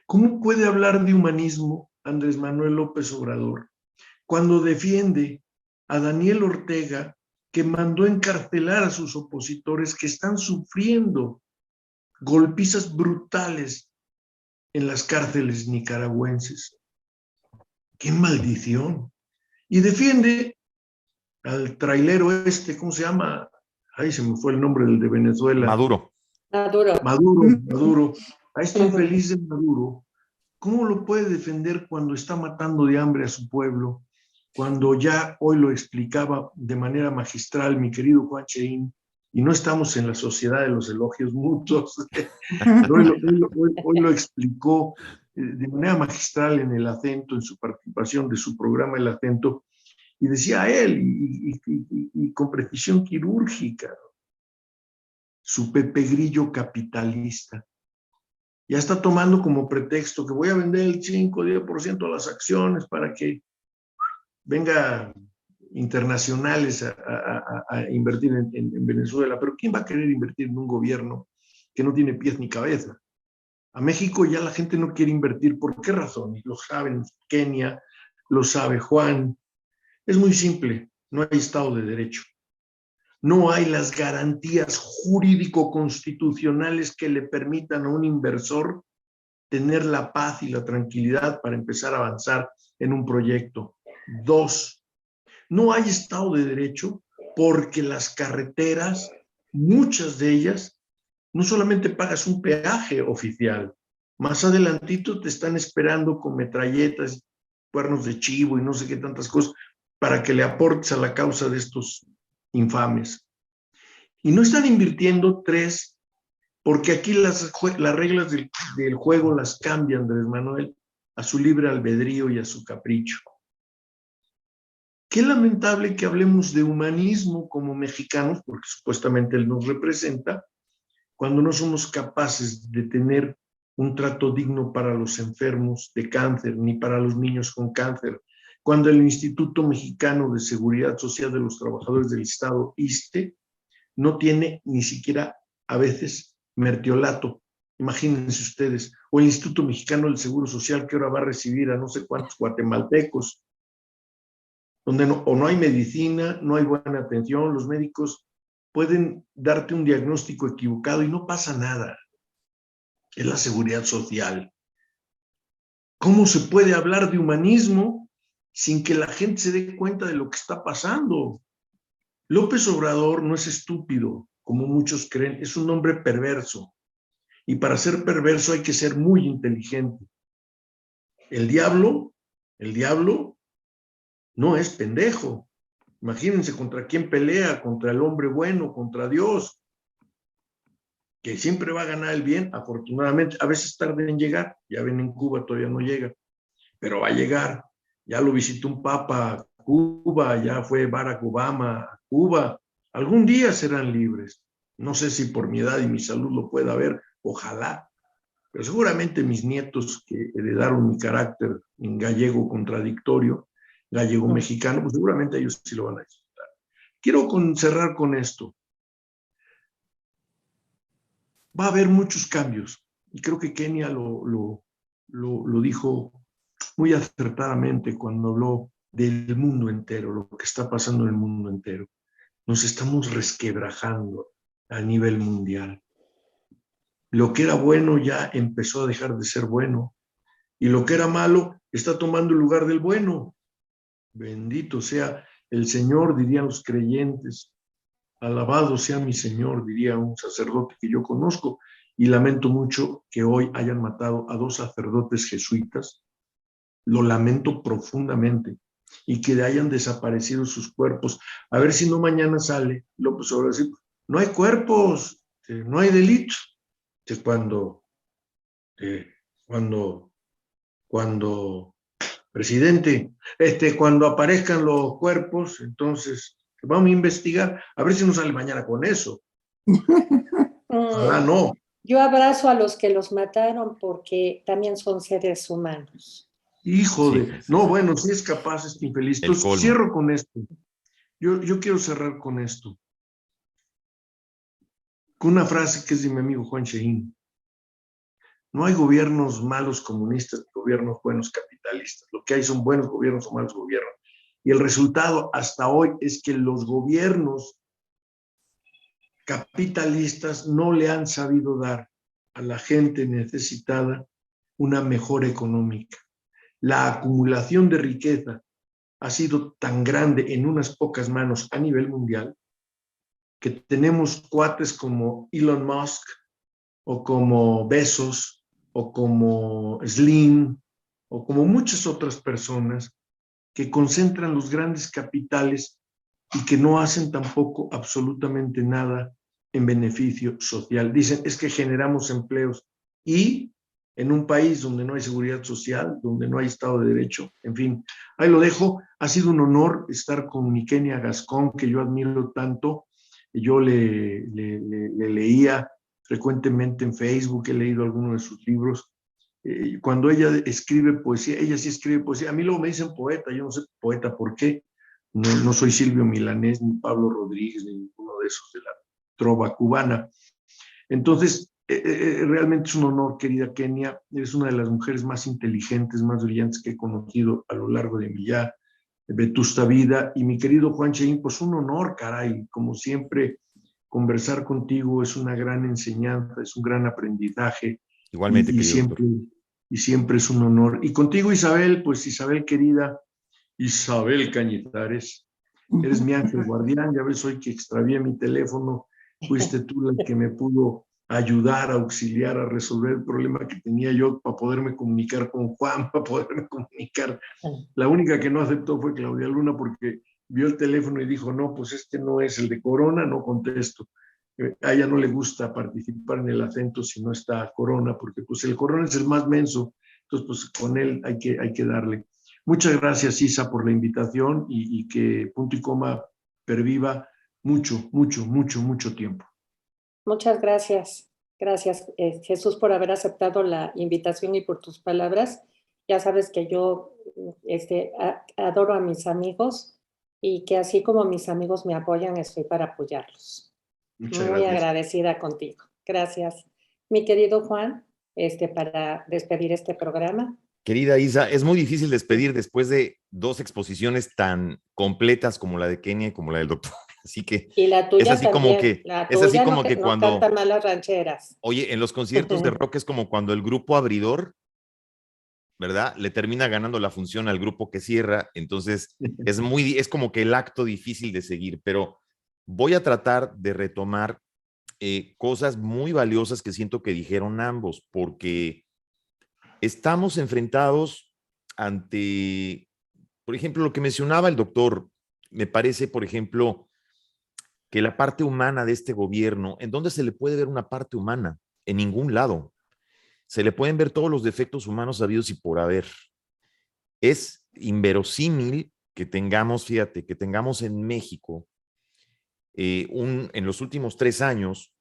¿Cómo puede hablar de humanismo Andrés Manuel López Obrador cuando defiende a Daniel Ortega, que mandó encarcelar a sus opositores que están sufriendo golpizas brutales en las cárceles nicaragüenses? ¡Qué maldición! Y defiende al trailero ¿cómo se llama? Ay, se me fue el nombre del de Venezuela. Maduro. Maduro. A este infeliz de Maduro, ¿cómo lo puede defender cuando está matando de hambre a su pueblo? Cuando ya hoy lo explicaba de manera magistral mi querido Juan Cheín, y no estamos en la sociedad de los elogios mutuos, pero hoy lo explicó de manera magistral en El Acento, en su participación de su programa El Acento, y decía él, y con precisión quirúrgica, su Pepe Grillo capitalista. Ya está tomando como pretexto que voy a vender el 5 o 10% de las acciones para que venga internacionales a invertir en Venezuela. Pero ¿quién va a querer invertir en un gobierno que no tiene pies ni cabeza? A México ya la gente no quiere invertir. ¿Por qué razón? Lo saben Kenia, lo sabe Juan. Es muy simple, no hay Estado de Derecho. No hay las garantías jurídico-constitucionales que le permitan a un inversor tener la paz y la tranquilidad para empezar a avanzar en un proyecto. 2, no hay Estado de Derecho porque las carreteras, muchas de ellas, no solamente pagas un peaje oficial, más adelantito te están esperando con metralletas, cuernos de chivo y no sé qué tantas cosas para que le aportes a la causa de estos infames. Y no están invirtiendo. 3, porque aquí las reglas del juego las cambian, Andrés Manuel, a su libre albedrío y a su capricho. Qué lamentable que hablemos de humanismo como mexicanos, porque supuestamente él nos representa, cuando no somos capaces de tener un trato digno para los enfermos de cáncer, ni para los niños con cáncer, cuando el Instituto Mexicano de Seguridad Social de los Trabajadores del Estado, ISSSTE, no tiene ni siquiera a veces mertiolato. Imagínense ustedes, o el Instituto Mexicano del Seguro Social, que ahora va a recibir a no sé cuántos guatemaltecos, donde o no hay medicina, no hay buena atención, los médicos pueden darte un diagnóstico equivocado y no pasa nada. Es la seguridad social. ¿Cómo se puede hablar de humanismo sin que la gente se dé cuenta de lo que está pasando? López Obrador no es estúpido, como muchos creen, es un hombre perverso. Y para ser perverso hay que ser muy inteligente. El diablo no es pendejo. Imagínense contra quién pelea, contra el hombre bueno, contra Dios, que siempre va a ganar el bien, afortunadamente. A veces tarda en llegar, ya ven en Cuba todavía no llega, pero va a llegar. Ya lo visitó un papa a Cuba, ya fue Barack Obama a Cuba. Algún día serán libres. No sé si por mi edad y mi salud lo pueda ver, ojalá. Pero seguramente mis nietos que heredaron mi carácter en gallego contradictorio, gallego mexicano, pues seguramente ellos sí lo van a disfrutar. Quiero cerrar con esto. Va a haber muchos cambios y creo que Kenia lo dijo muy acertadamente cuando habló del mundo entero, lo que está pasando en el mundo entero. Nos estamos resquebrajando a nivel mundial. Lo que era bueno ya empezó a dejar de ser bueno y lo que era malo está tomando el lugar del bueno. Bendito sea el Señor, dirían los creyentes. Alabado sea mi Señor, diría un sacerdote que yo conozco, y lamento mucho que hoy hayan matado a 2 sacerdotes jesuitas. Lo lamento profundamente, y que hayan desaparecido sus cuerpos. A ver si no mañana sale López Obrador decir, no hay cuerpos, no hay delitos. Cuando presidente, cuando aparezcan los cuerpos, entonces vamos a investigar, a ver si nos sale mañana con eso. Ojalá no. Yo abrazo a los que los mataron porque también son seres humanos. Hijo Sí, de... sí, No, sí. bueno, si es capaz este infeliz. El Entonces, colmo. cierro con esto. Yo quiero cerrar con esto. Con una frase que es de mi amigo Juan Shein. No hay gobiernos malos comunistas, gobiernos buenos capitalistas. Lo que hay son buenos gobiernos o malos gobiernos. Y el resultado hasta hoy es que los gobiernos capitalistas no le han sabido dar a la gente necesitada una mejora económica. La acumulación de riqueza ha sido tan grande en unas pocas manos a nivel mundial que tenemos cuates como Elon Musk o como Bezos o como Slim o como muchas otras personas que concentran los grandes capitales y que no hacen tampoco absolutamente nada en beneficio social. Dicen, es que generamos empleos y en un país donde no hay seguridad social, donde no hay Estado de Derecho, en fin, ahí lo dejo. Ha sido un honor estar con mi Kenia Gascón, que yo admiro tanto. Yo le leía frecuentemente en Facebook, he leído algunos de sus libros. Cuando ella escribe poesía, ella sí escribe poesía. A mí luego me dicen poeta, yo no sé poeta por qué. No soy Silvio Milanés, ni Pablo Rodríguez, ni ninguno de esos de la trova cubana. Entonces, realmente es un honor, querida Kenia. Eres una de las mujeres más inteligentes, más brillantes que he conocido a lo largo de mi ya vetusta vida. Y mi querido Juan Cheín, pues un honor, caray. Como siempre, conversar contigo es una gran enseñanza, es un gran aprendizaje. Igualmente, Y querido doctor. siempre es un honor. Y contigo, Isabel, pues Isabel querida, Isabel Cañizares, eres mi ángel guardián. Ya ves, hoy que extravié mi teléfono, fuiste tú la que me pudo ayudar, auxiliar a resolver el problema que tenía yo para poderme comunicar con Juan, para poderme comunicar. La única que no aceptó fue Claudia Luna, porque vio el teléfono y dijo, no, pues este no es el de Corona, no contesto. A ella no le gusta participar en el acento si no está Corona, porque pues el Corona es el más menso, entonces pues con él hay que darle. Muchas gracias, Isa, por la invitación y que Punto y Coma perviva mucho, mucho, mucho, mucho tiempo. Muchas gracias. Gracias, Jesús, por haber aceptado la invitación y por tus palabras. Ya sabes que yo adoro a mis amigos y que así como mis amigos me apoyan, estoy para apoyarlos. Muchas Muy gracias. agradecida contigo. Gracias. Mi querido Juan, para despedir este programa. Querida Isa, es muy difícil despedir después de dos exposiciones tan completas como la de Kenia y como la del doctor. Así que Y la tuya es así también. es así como No, que no cuando, canta mal las rancheras. oye, en los conciertos de rock es como cuando el grupo abridor, ¿verdad? Le termina ganando la función al grupo que cierra. Entonces es como que el acto difícil de seguir, pero voy a tratar de retomar cosas muy valiosas que siento que dijeron ambos, porque estamos enfrentados ante, por ejemplo, lo que mencionaba el doctor. Me parece, por ejemplo, que la parte humana de este gobierno, ¿en dónde se le puede ver una parte humana? En ningún lado. Se le pueden ver todos los defectos humanos habidos y por haber. Es inverosímil que tengamos, fíjate, que tengamos en México en los últimos 3 años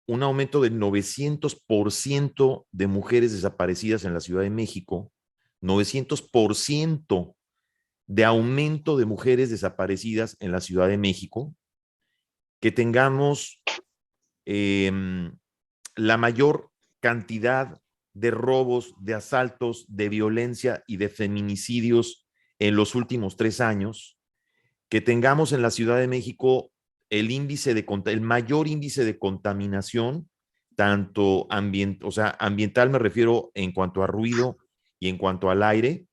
un aumento del 900% de mujeres desaparecidas en la Ciudad de México, 900% de aumento de mujeres desaparecidas en la Ciudad de México, que tengamos la mayor cantidad de robos, de asaltos, de violencia y de feminicidios en los últimos 3 años, que tengamos en la Ciudad de México el mayor índice de contaminación, tanto ambiental me refiero en cuanto a ruido y en cuanto al aire,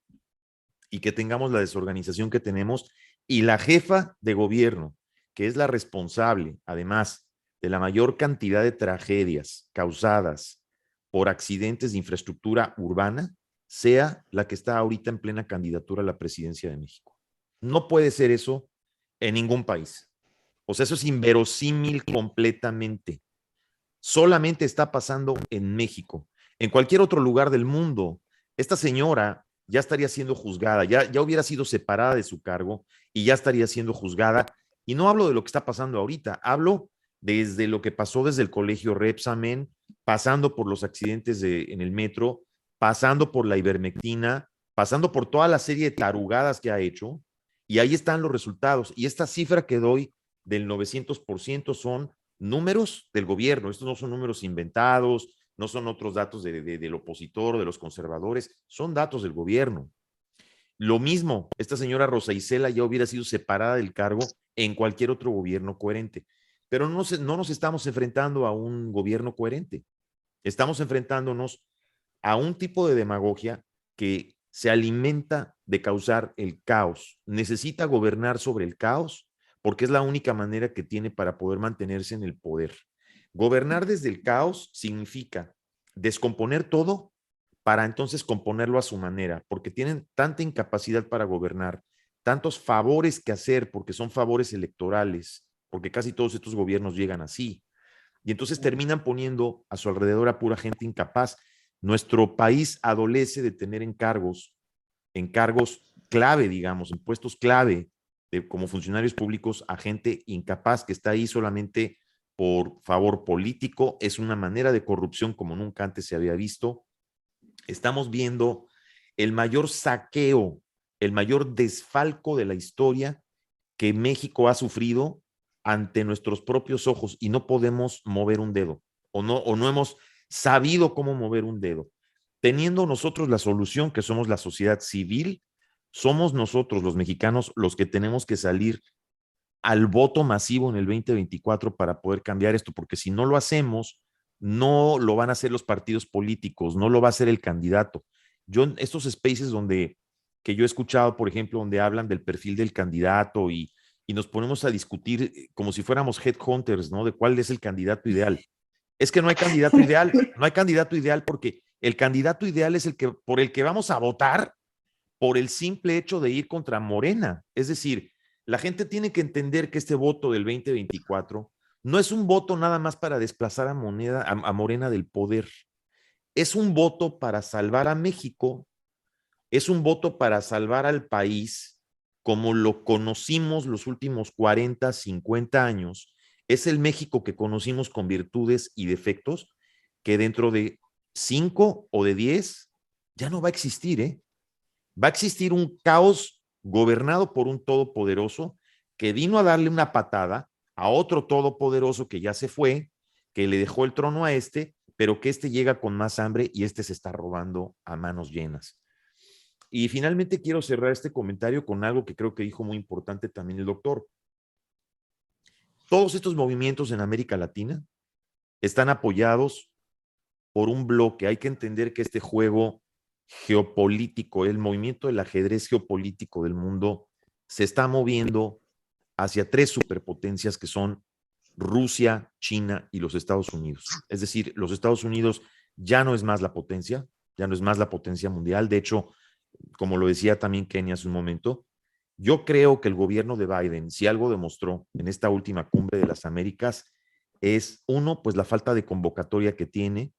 y que tengamos la desorganización que tenemos, y la jefa de gobierno, que es la responsable, además, de la mayor cantidad de tragedias causadas por accidentes de infraestructura urbana, sea la que está ahorita en plena candidatura a la presidencia de México. No puede ser eso en ningún país. O sea, eso es inverosímil completamente. Solamente está pasando en México. En cualquier otro lugar del mundo, esta señora ya estaría siendo juzgada, ya hubiera sido separada de su cargo y ya estaría siendo juzgada. Y no hablo de lo que está pasando ahorita, hablo desde lo que pasó desde el colegio Repsamen, pasando por los accidentes en el metro, pasando por la ivermectina, pasando por toda la serie de tarugadas que ha hecho, y ahí están los resultados. Y esta cifra que doy del 900% son números del gobierno. Estos no son números inventados, no son otros datos del opositor, de los conservadores, son datos del gobierno. Lo mismo, esta señora Rosa Isela ya hubiera sido separada del cargo en cualquier otro gobierno coherente. Pero no nos estamos enfrentando a un gobierno coherente. Estamos enfrentándonos a un tipo de demagogia que se alimenta de causar el caos. Necesita gobernar sobre el caos porque es la única manera que tiene para poder mantenerse en el poder. Gobernar desde el caos significa descomponer todo para entonces componerlo a su manera, porque tienen tanta incapacidad para gobernar, tantos favores que hacer, porque son favores electorales, porque casi todos estos gobiernos llegan así, y entonces terminan poniendo a su alrededor a pura gente incapaz. Nuestro país adolece de tener encargos clave, digamos, en puestos clave, como funcionarios públicos, a gente incapaz que está ahí solamente por favor político, es una manera de corrupción como nunca antes se había visto. Estamos viendo el mayor saqueo, el mayor desfalco de la historia que México ha sufrido ante nuestros propios ojos y no podemos mover un dedo o no hemos sabido cómo mover un dedo. Teniendo nosotros la solución, que somos la sociedad civil, somos nosotros los mexicanos los que tenemos que salir al voto masivo en el 2024 para poder cambiar esto, porque si no lo hacemos, no lo van a hacer los partidos políticos, no lo va a hacer el candidato. Yo en estos spaces que yo he escuchado, por ejemplo, donde hablan del perfil del candidato y nos ponemos a discutir como si fuéramos headhunters, ¿no? De cuál es el candidato ideal. Es que no hay candidato ideal, no hay candidato ideal porque el candidato ideal es por el que vamos a votar por el simple hecho de ir contra Morena. Es decir, la gente tiene que entender que este voto del 2024 no es un voto nada más para desplazar a Morena del poder. Es un voto para salvar a México, es un voto para salvar al país como lo conocimos los últimos 40, 50 años. Es el México que conocimos con virtudes y defectos que dentro de 5 o de 10 ya no va a existir, ¿eh? Va a existir un caos gobernado por un todopoderoso que vino a darle una patada a otro todopoderoso que ya se fue, que le dejó el trono a pero que llega con más hambre y se está robando a manos llenas. Y finalmente quiero cerrar este comentario con algo que creo que dijo muy importante también el doctor. Todos estos movimientos en América Latina están apoyados por un bloque. Hay que entender que este juego geopolítico, el movimiento del ajedrez geopolítico del mundo, se está moviendo hacia 3 superpotencias que son Rusia, China y los Estados Unidos. Es decir, los Estados Unidos ya no es más la potencia, ya no es más la potencia mundial. De hecho, como lo decía también Kenia hace un momento, yo creo que el gobierno de Biden, si algo demostró en esta última cumbre de las Américas, es uno, pues la falta de convocatoria que tiene.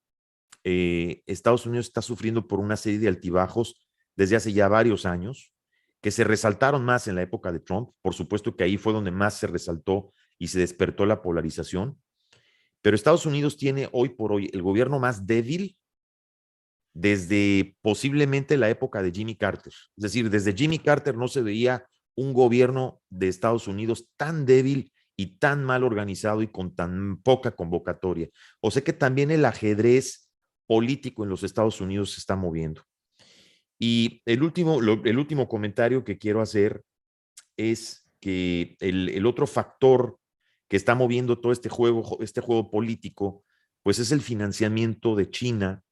Estados Unidos está sufriendo por una serie de altibajos desde hace ya varios años, que se resaltaron más en la época de Trump. Por supuesto que ahí fue donde más se resaltó y se despertó la polarización. Pero Estados Unidos tiene hoy por hoy el gobierno más débil desde posiblemente la época de Jimmy Carter. Es decir, desde Jimmy Carter no se veía un gobierno de Estados Unidos tan débil y tan mal organizado y con tan poca convocatoria. O sea que también el ajedrez político en los Estados Unidos se está moviendo. Y el último comentario que quiero hacer es que el otro factor que está moviendo todo este juego político, pues es el financiamiento de China,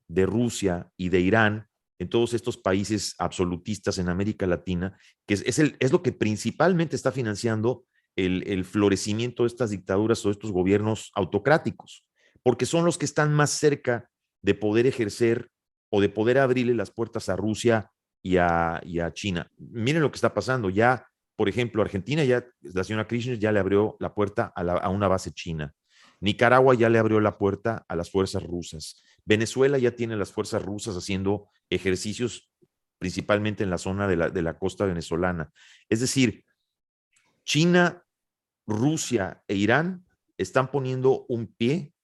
de Rusia y de Irán en todos estos países absolutistas en América Latina, que es lo que principalmente está financiando el florecimiento de estas dictaduras o estos gobiernos autocráticos, porque son los que están más cerca de poder ejercer o de poder abrirle las puertas a Rusia y a China. Miren lo que está pasando. Ya, por ejemplo, Argentina, la señora Kirchner ya le abrió la puerta a una base china. Nicaragua ya le abrió la puerta a las fuerzas rusas. Venezuela ya tiene las fuerzas rusas haciendo ejercicios principalmente en la zona de la costa venezolana. Es decir, China, Rusia e Irán están poniendo un pie,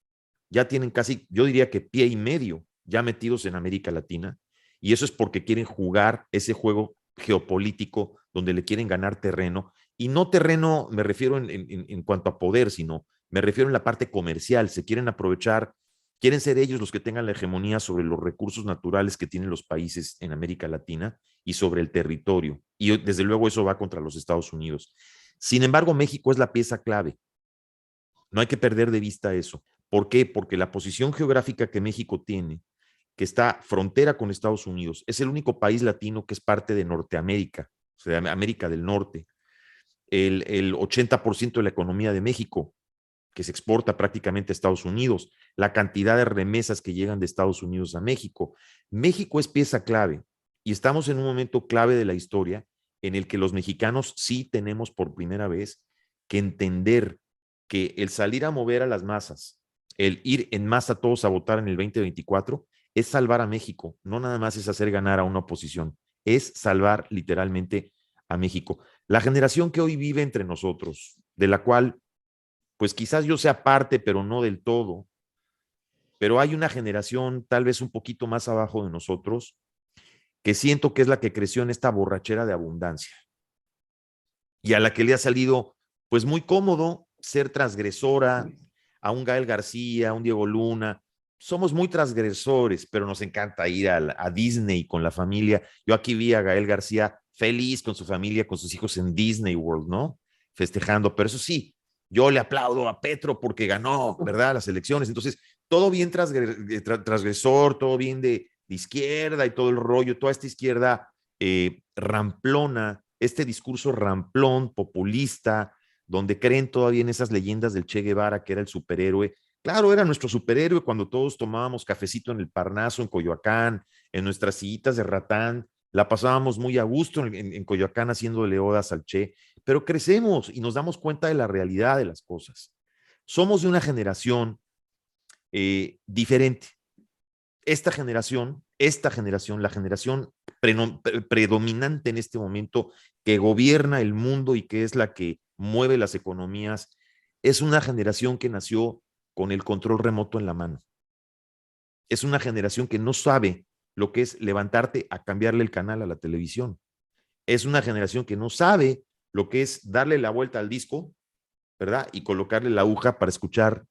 ya tienen casi, yo diría que pie y medio ya metidos en América Latina, y eso es porque quieren jugar ese juego geopolítico donde le quieren ganar terreno, y no terreno me refiero en cuanto a poder, sino me refiero en la parte comercial. Se quieren aprovechar, quieren ser ellos los que tengan la hegemonía sobre los recursos naturales que tienen los países en América Latina y sobre el territorio, y desde luego eso va contra los Estados Unidos. Sin embargo, México es la pieza clave. No hay que perder de vista eso. ¿Por qué? Porque la posición geográfica que México tiene, que está frontera con Estados Unidos, es el único país latino que es parte de Norteamérica, o sea, de América del Norte. El 80% de la economía de México, que se exporta prácticamente a Estados Unidos, la cantidad de remesas que llegan de Estados Unidos a México. México es pieza clave y estamos en un momento clave de la historia en el que los mexicanos sí tenemos por primera vez que entender que el salir a mover a las masas, el ir en masa todos a votar en el 2024, es salvar a México. No nada más es hacer ganar a una oposición, es salvar literalmente a México. La generación que hoy vive entre nosotros, de la cual pues quizás yo sea parte, pero no del todo. Pero hay una generación tal vez un poquito más abajo de nosotros que siento que es la que creció en esta borrachera de abundancia y a la que le ha salido pues muy cómodo ser transgresora, a un Gael García, a un Diego Luna. Somos muy transgresores, pero nos encanta ir a Disney con la familia. Yo aquí vi a Gael García feliz con su familia, con sus hijos en Disney World, ¿no? Festejando, pero eso sí, yo le aplaudo a Petro porque ganó, ¿verdad? Las elecciones. Entonces, todo bien transgresor, todo bien de izquierda y todo el rollo, toda esta izquierda ramplona, este discurso ramplón, populista, donde creen todavía en esas leyendas del Che Guevara, que era el superhéroe. Claro, era nuestro superhéroe cuando todos tomábamos cafecito en el Parnaso, en Coyoacán, en nuestras sillitas de ratán, la pasábamos muy a gusto en Coyoacán haciéndole odas al Che, pero crecemos y nos damos cuenta de la realidad de las cosas. Somos de una generación diferente. Esta generación, la generación predominante en este momento que gobierna el mundo y que es la que mueve las economías, es una generación que nació con el control remoto en la mano. Es una generación que no sabe lo que es levantarte a cambiarle el canal a la televisión. Es una generación que no sabe lo que es darle la vuelta al disco, ¿verdad? Y colocarle la aguja para escuchar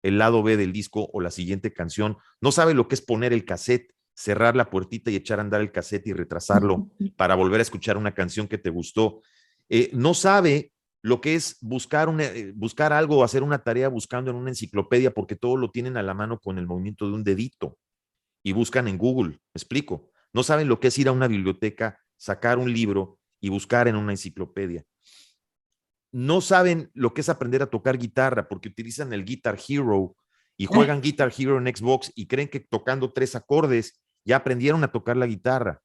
el lado B del disco o la siguiente canción. No sabe lo que es poner el cassette, cerrar la puertita y echar a andar el cassette y retrasarlo para volver a escuchar una canción que te gustó. No sabe lo que es buscar algo o hacer una tarea buscando en una enciclopedia porque todo lo tienen a la mano con el movimiento de un dedito y buscan en Google, ¿me explico? No saben lo que es ir a una biblioteca, sacar un libro y buscar en una enciclopedia. No saben lo que es aprender a tocar guitarra porque utilizan el Guitar Hero y juegan Guitar Hero en Xbox y creen que tocando 3 acordes ya aprendieron a tocar la guitarra,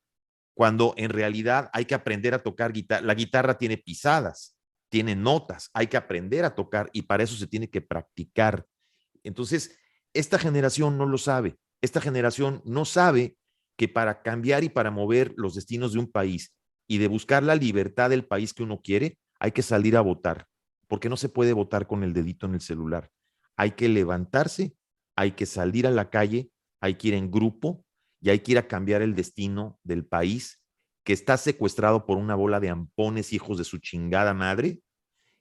cuando en realidad hay que aprender a tocar guitarra. La guitarra tiene pisadas, tiene notas, hay que aprender a tocar y para eso se tiene que practicar. Entonces, esta generación no lo sabe. Esta generación no sabe que para cambiar y para mover los destinos de un país y de buscar la libertad del país que uno quiere, hay que salir a votar, porque no se puede votar con el dedito en el celular. Hay que levantarse, hay que salir a la calle, hay que ir en grupo y hay que ir a cambiar el destino del país que está secuestrado por una bola de ampones, hijos de su chingada madre,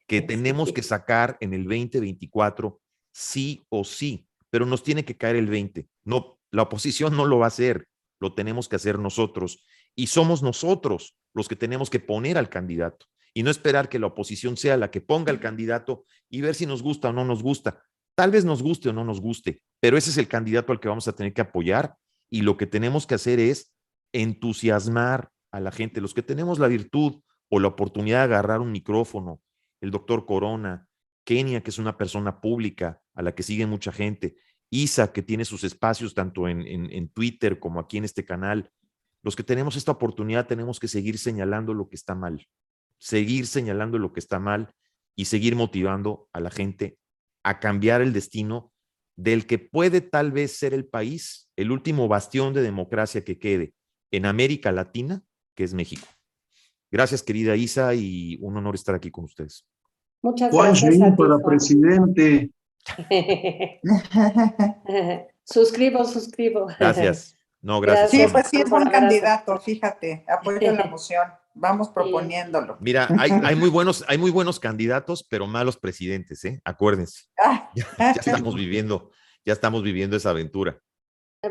que tenemos que sacar en el 2024 sí o sí, pero nos tiene que caer el 20. No, la oposición no lo va a hacer, lo tenemos que hacer nosotros y somos nosotros los que tenemos que poner al candidato y no esperar que la oposición sea la que ponga el candidato y ver si nos gusta o no nos gusta. Tal vez nos guste o no nos guste, pero ese es el candidato al que vamos a tener que apoyar y lo que tenemos que hacer es entusiasmar a la gente, los que tenemos la virtud o la oportunidad de agarrar un micrófono, el doctor Corona, Kenia, que es una persona pública a la que sigue mucha gente, Isa, que tiene sus espacios tanto en Twitter como aquí en este canal. Los que tenemos esta oportunidad tenemos que seguir señalando lo que está mal, seguir señalando lo que está mal y seguir motivando a la gente a cambiar el destino del que puede tal vez ser el país, el último bastión de democracia que quede en América Latina, que es México. Gracias, querida Isa, y un honor estar aquí con ustedes. Muchas Juan gracias Shein a ti, para Juan. presidente. Suscribo. Gracias. No, gracias. Sí, Gracias, pues sí, Juan, es por buen haber candidato, fíjate, apoyo la moción, vamos Sí. proponiéndolo. Mira, hay muy buenos candidatos, pero malos presidentes, ¿eh? Acuérdense. Ya estamos viviendo esa aventura.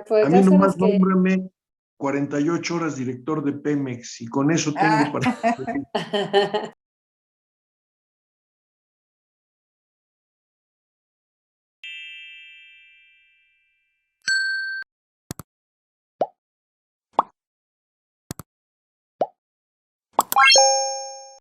Pues A mí ya nomás sabes que nómbrame 48 horas director de Pemex y con eso tengo para...